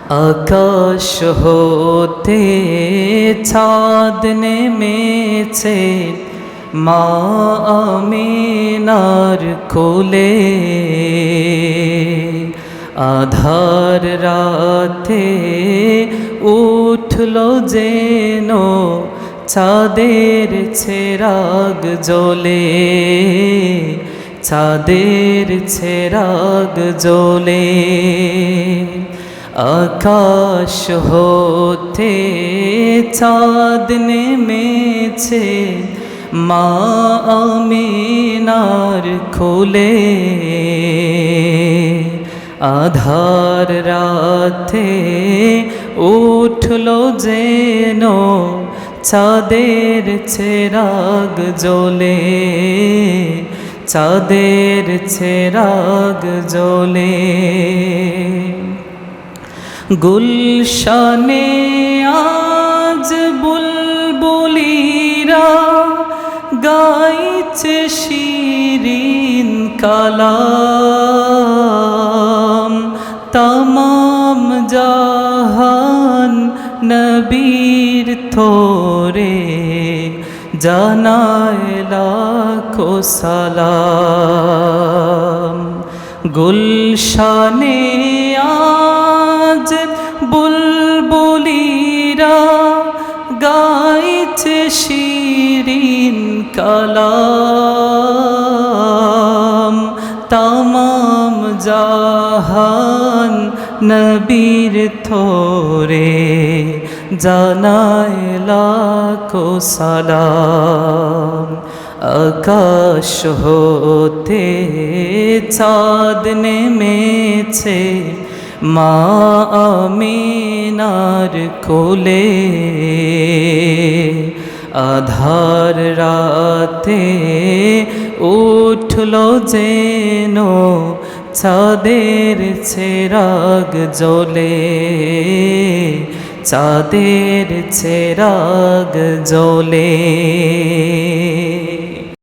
আকাশ হতে চাঁদ নেমেছে মা আমিনার কোলে। আধার রাতে উঠল যেন চাঁদের চেরাগ জ্বলে, চাঁদের চেরাগ জ্বলে। আকাশ হতে চাঁদ নেমেছে মা আমিনার কোলে। আধার রাতে উঠল যেন চাঁদের চেরাগ জ্বলে, চাঁদের চেরাগ জ্বলে। গুলশানে আজ বুলবুলিরা গাইছে শিরিন কালাম। তমাম জাহান নবীর থোরে জানায় লাখো সালাম। গুলশানে আজ বুলবুলিরা গাইছে শিরিন কালাম। তমাম জাহান নবীর থোরে জানায় লাখো সালাম। আকাশ হতে চাঁদ নেমেছে মা আমিনার কোলে। আধার রাতে উঠল যেন চাঁদের চেরাগ জ্বলে, চাঁদের চেরাগ জ্বলে।